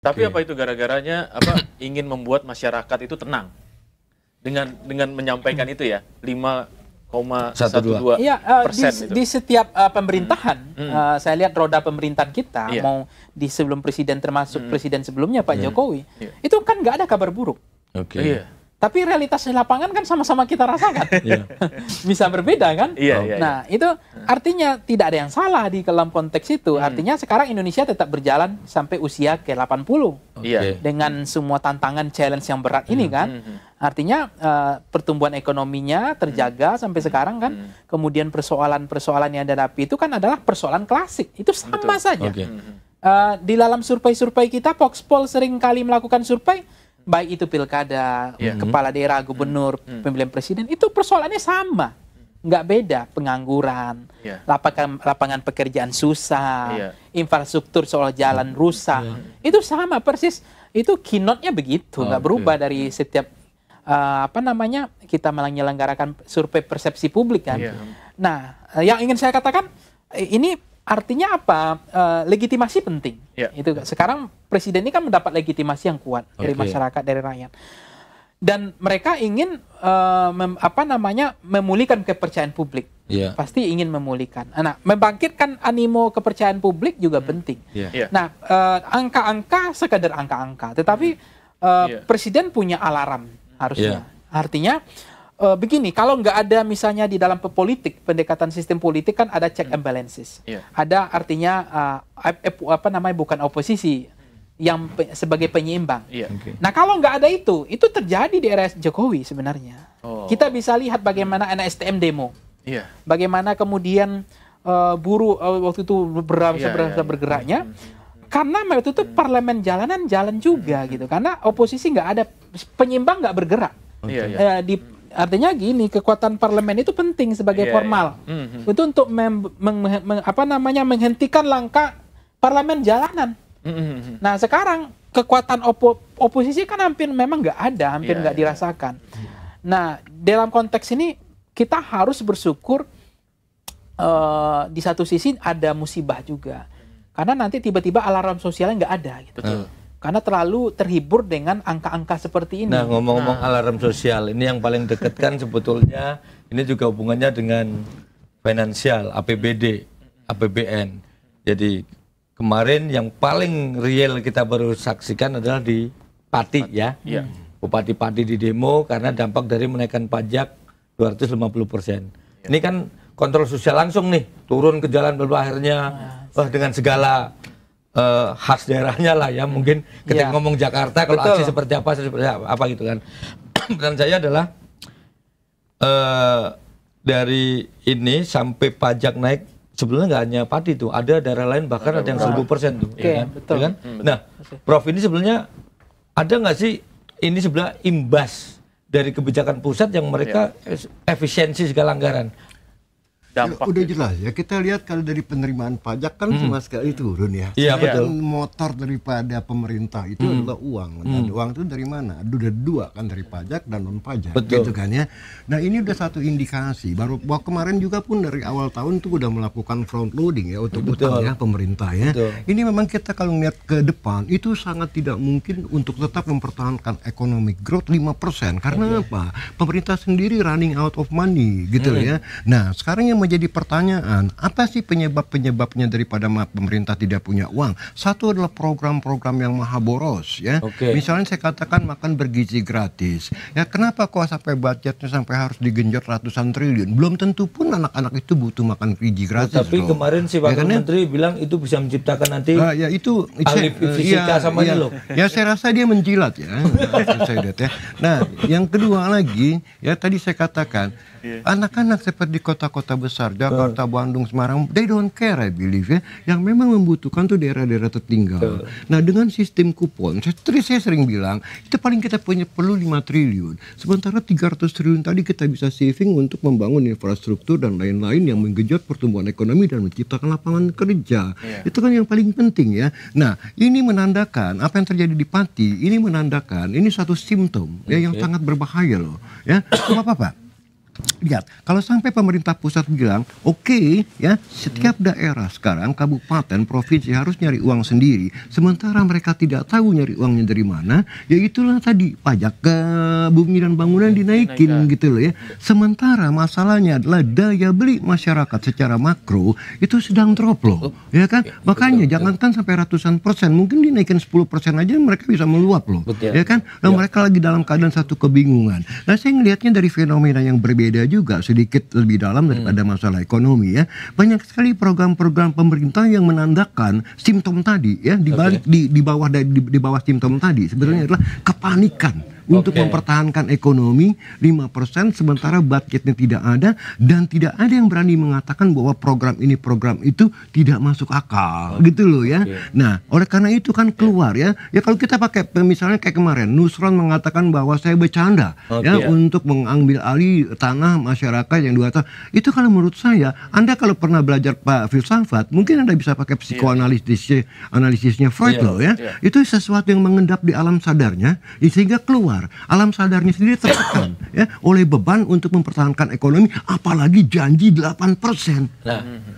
Tapi apa itu gara-garanya ingin membuat masyarakat itu tenang dengan menyampaikan itu ya 5,12%. Iya, di setiap pemerintahan saya lihat roda pemerintahan kita mau di sebelum presiden termasuk presiden sebelumnya Pak Jokowi itu kan nggak ada kabar buruk. Iya. Tapi realitas di lapangan kan sama-sama kita rasakan. Bisa berbeda kan? Nah, itu artinya tidak ada yang salah di dalam konteks itu. Artinya sekarang Indonesia tetap berjalan sampai usia ke 80. Dengan semua tantangan challenge yang berat ini kan. Artinya pertumbuhan ekonominya terjaga sampai sekarang kan. Kemudian persoalan-persoalan yang dihadapi itu kan adalah persoalan klasik. Itu sama saja. Di dalam survei-survei kita, Voxpol sering kali melakukan survei, baik itu pilkada, kepala daerah, gubernur, pemilihan presiden, itu persoalannya sama. Nggak beda, pengangguran, lapangan pekerjaan susah, infrastruktur soal jalan rusak. Itu sama persis, itu keynote-nya begitu, nggak berubah dari setiap, kita menyelenggarakan survei persepsi publik kan. Nah, yang ingin saya katakan, ini artinya apa? Legitimasi penting. Itu sekarang presiden ini kan mendapat legitimasi yang kuat dari masyarakat, dari rakyat. Dan mereka ingin memulihkan kepercayaan publik. Pasti ingin memulihkan. Nah, membangkitkan animo kepercayaan publik juga penting. Nah, angka-angka sekadar angka-angka, tetapi presiden punya alarm harusnya. Artinya begini, kalau nggak ada misalnya di dalam politik, pendekatan sistem politik kan ada check and balances. Ada artinya bukan oposisi yang sebagai penyeimbang. Nah, kalau nggak ada itu terjadi di era Jokowi sebenarnya. Kita bisa lihat bagaimana NSTM demo. Bagaimana kemudian buruh waktu itu bergeraknya. Karena waktu itu parlemen jalanan jalan juga gitu. Karena oposisi nggak ada, penyeimbang nggak bergerak. Artinya gini, kekuatan parlemen itu penting sebagai formal. Itu untuk menghentikan langkah parlemen jalanan. Nah, sekarang kekuatan oposisi kan hampir memang nggak ada, hampir nggak dirasakan. Nah, dalam konteks ini kita harus bersyukur di satu sisi ada musibah juga. Karena nanti tiba-tiba alarm sosialnya nggak ada gitu. Karena terlalu terhibur dengan angka-angka seperti ini. Nah, ngomong-ngomong alarm sosial, ini yang paling dekat kan sebetulnya ini juga hubungannya dengan finansial, APBD, APBN. Jadi kemarin yang paling real kita baru saksikan adalah di Pati ya. Bupati Pati di demo karena dampak dari menaikkan pajak 250%. Ini kan kontrol sosial langsung nih, turun ke jalan akhirnya dengan segala khas daerahnya lah ya, mungkin ketika ngomong Jakarta kalau aksi seperti apa gitu kan. Dan saya adalah dari ini sampai pajak naik sebenarnya nggak hanya Pati tuh, ada daerah lain bahkan ada yang 1000% tuh, ya kan? Nah, Prof, ini sebenarnya ada nggak sih ini sebenarnya imbas dari kebijakan pusat yang mereka efisiensi segala anggaran? Udah jelas ya, kita lihat kalau dari penerimaan pajak kan sama sekali turun ya. Iya, betul. Motor daripada pemerintah itu adalah uang. Dan uang itu dari mana? Udah dua kan, dari pajak dan non pajak. Gitu kan ya. Nah, ini udah satu indikasi. Baru kemarin juga pun dari awal tahun itu udah melakukan front loading ya untuk utang ya pemerintah ya. Ini memang kita kalau lihat ke depan itu sangat tidak mungkin untuk tetap mempertahankan economic growth 5%. Karena apa? Pemerintah sendiri running out of money gitu ya. Nah, sekarang yang menjadi pertanyaan, apa sih penyebabnya daripada pemerintah tidak punya uang? Satu adalah program-program yang maha boros ya. Misalnya saya katakan makan bergizi gratis. Ya, kenapa kok sampai budgetnya sampai harus digenjot ratusan triliun? Belum tentu pun anak-anak itu butuh makan gizi gratis. Tapi kemarin si Wakil Menteri bilang itu bisa menciptakan nanti ya itu ahli fisika sama ini loh. Ya, saya rasa dia menjilat ya. Saya lihat ya. Nah, yang kedua lagi, ya tadi saya katakan anak-anak seperti di kota-kota besar, Jakarta, Bandung, Semarang, they don't care, I believe ya. Yang memang membutuhkan tuh daerah-daerah tertinggal. Nah, dengan sistem kupon, saya sering bilang, itu paling kita perlu 5 triliun. Sementara 300 triliun tadi kita bisa saving untuk membangun infrastruktur dan lain-lain yang menggenjot pertumbuhan ekonomi dan menciptakan lapangan kerja. Itu kan yang paling penting ya. Nah, ini menandakan apa yang terjadi di Pati, ini menandakan ini satu simptom ya yang sangat berbahaya loh. Ya, apa Pak? lihat, kalau sampai pemerintah pusat bilang, oke, ya, setiap daerah sekarang, kabupaten, provinsi harus nyari uang sendiri, sementara mereka tidak tahu nyari uangnya dari mana, ya itulah tadi, pajak ke bumi dan bangunan dinaikin gitu loh ya. Sementara masalahnya adalah daya beli masyarakat secara makro itu sedang drop loh, ya kan? Makanya jangankan sampai ratusan persen, mungkin dinaikin 10% aja mereka bisa meluap loh, ya kan? Nah mereka lagi dalam keadaan satu kebingungan. Nah saya ngelihatnya dari fenomena yang berbeda juga sedikit lebih dalam daripada masalah ekonomi ya. Banyak sekali program-program pemerintah yang menandakan simptom tadi ya, di bawah simptom tadi sebenarnya adalah kepanikan untuk mempertahankan ekonomi 5% sementara budgetnya tidak ada dan tidak ada yang berani mengatakan bahwa program ini program itu tidak masuk akal gitu loh ya. Nah oleh karena itu kan keluar ya kalau kita pakai misalnya kayak kemarin Nusron mengatakan bahwa saya bercanda untuk mengambil alih tanah masyarakat yang 2 tahun itu. Kalau menurut saya, Anda kalau pernah belajar Pak filsafat mungkin Anda bisa pakai psikoanalisisnya Freud loh ya. Itu sesuatu yang mengendap di alam sadarnya sehingga keluar. Alam sadarnya sendiri tertekan ya oleh beban untuk mempertahankan ekonomi, apalagi janji 8%.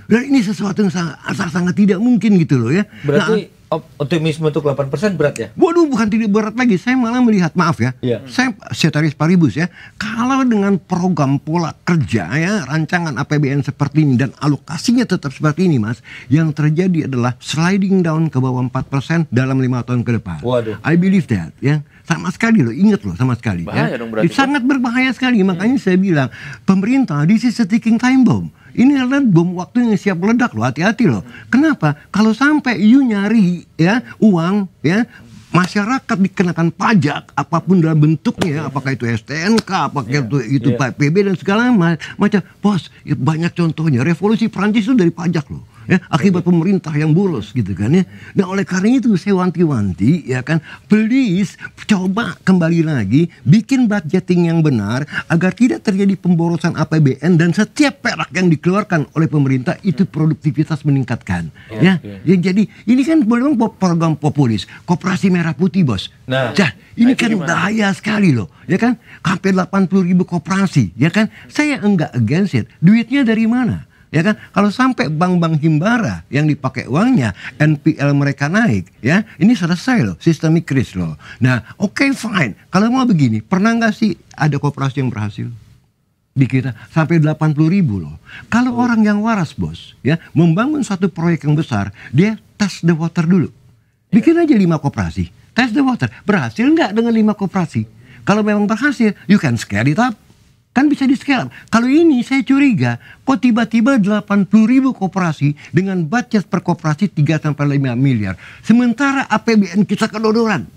Dan ini sesuatu yang sangat tidak mungkin gitu loh ya. Berarti optimisme untuk 8% berat ya? Waduh, bukan tidak berat lagi. Saya malah melihat, maaf ya, saya ceteris paribus ya, kalau dengan program pola kerja ya, rancangan APBN seperti ini dan alokasinya tetap seperti ini Mas, yang terjadi adalah sliding down ke bawah 4% dalam 5 tahun ke depan. Waduh. I believe that ya. Sama sekali loh, ingat loh sama sekali. Bahaya ya. Dong berarti. Sangat berbahaya sekali, makanya saya bilang, pemerintah, this is a ticking time bomb. Ini adalah bom waktu yang siap meledak loh, hati-hati loh. Kenapa? Kalau sampai you nyari ya uang ya, masyarakat dikenakan pajak apapun dalam bentuknya, apakah itu STNK, apakah itu PB dan segala macam. Bos, banyak contohnya. Revolusi Prancis itu dari pajak loh. Ya, akibat pemerintah yang boros gitu kan ya. Nah oleh karena itu saya wanti-wanti ya kan, please coba kembali lagi bikin budgeting yang benar agar tidak terjadi pemborosan APBN dan setiap perak yang dikeluarkan oleh pemerintah itu produktivitas meningkatkan. Ya, jadi ini kan memang program populis, Koperasi Merah Putih bos. Nah ini kan bahaya sekali loh, ya kan? Hampir 80.000 koperasi, ya kan? Saya enggak against it. Duitnya dari mana? Ya kan, kalau sampai bank-bank himbara yang dipakai uangnya NPL mereka naik, ya ini selesai loh, systemic risk loh. Nah, oke, fine. Kalau mau begini, pernah nggak sih ada koperasi yang berhasil di kita sampai 80.000 loh? Kalau orang yang waras bos, ya membangun satu proyek yang besar, dia test the water dulu. Bikin aja 5 koperasi, test the water. Berhasil nggak dengan 5 koperasi? Kalau memang berhasil, you can scale it up. Kan bisa di-scale up. Kalau ini saya curiga, kok tiba-tiba 80.000 koperasi dengan budget per koperasi 3-5 miliar. Sementara APBN kita kedodoran.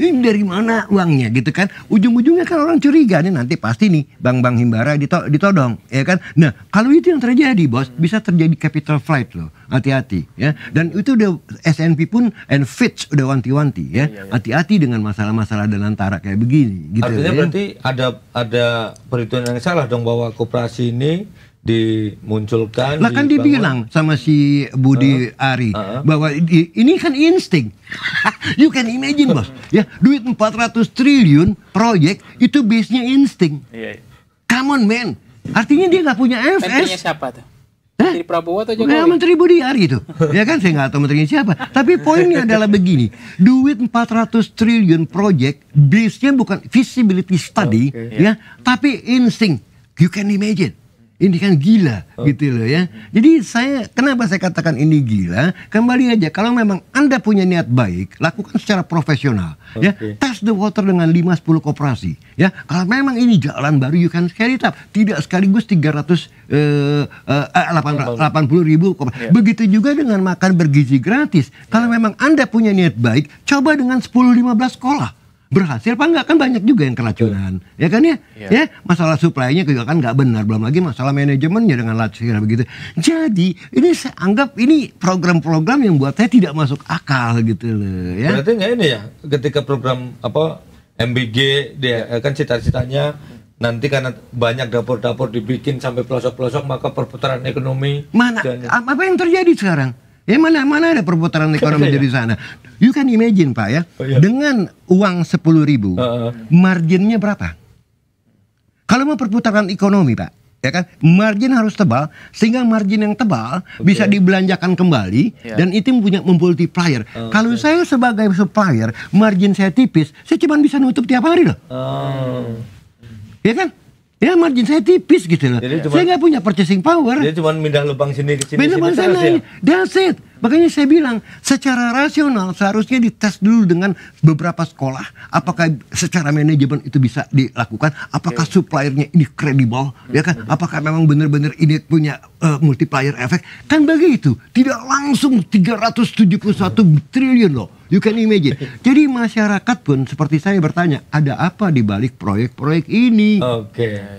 Ini dari mana uangnya gitu kan? Ujung-ujungnya kan orang curiga nih, nanti pasti nih bank-bank himbara ditodong, ya kan? Nah kalau itu yang terjadi bos, bisa terjadi capital flight loh, hati-hati ya. Dan itu udah S&P pun and Fitch udah wanti-wanti ya, hati-hati dengan masalah-masalah dan antara kayak begini. Gitu, artinya ya. Berarti ada perhitungan yang salah dong bahwa koperasi ini dimunculkan. Lah kan dibilang sama si Budi Ari bahwa ini kan insting. You can imagine bos, ya duit 400 triliun proyek itu base-nya insting. Come on man, artinya dia nggak punya FS. Menterinya siapa tuh? Menteri Prabowo atau Jokowi? Ya, Menteri Budi Ari itu. Ya kan saya nggak tahu menterinya siapa. Tapi poinnya adalah begini, duit 400 triliun proyek base-nya bukan feasibility study ya, tapi insting. You can imagine. Ini kan gila gitu loh ya. Jadi kenapa saya katakan ini gila? Kembali aja, kalau memang Anda punya niat baik, lakukan secara profesional ya. Test the water dengan 5-10 koperasi ya. Kalau memang ini jalan baru, you can scale it up. Tidak sekaligus 80.000 koperasi. Begitu juga dengan makan bergizi gratis. Kalau memang Anda punya niat baik, coba dengan 10-15 sekolah. Berhasil apa enggak? Kan banyak juga yang keracunan, ya kan ya? Ya, masalah supply-nya juga kan nggak benar, belum lagi masalah manajemennya dengan lacur begitu. Jadi ini saya anggap ini program-program yang buat saya tidak masuk akal gitu loh, ya. Berarti nggak ini ya, ketika program MBG dia kan cita-citanya nanti karena banyak dapur-dapur dibikin sampai pelosok-pelosok, maka perputaran ekonomi apa yang terjadi sekarang? Ya mana ada perputaran ekonomi di sana. You can imagine Pak ya, dengan uang 10.000, marginnya berapa? Kalau mau perputaran ekonomi, Pak, ya kan, margin harus tebal, sehingga margin yang tebal bisa dibelanjakan kembali dan itu punya multiplier. Kalau saya sebagai supplier, margin saya tipis, saya cuma bisa nutup tiap hari loh. Ya kan? Ya margin saya tipis gitu loh. Saya nggak punya purchasing power. Dia cuma pindah lubang sini ke sini. Pindah sana, that's it. Makanya saya bilang, secara rasional seharusnya dites dulu dengan beberapa sekolah. Apakah secara manajemen itu bisa dilakukan? Apakah suppliernya ini kredibel? Ya kan? Apakah memang benar-benar ini punya multiplier efek? Kan begitu. Tidak langsung 371 triliun loh. You can imagine. Jadi masyarakat pun seperti saya bertanya, ada apa di balik proyek-proyek ini? Oke.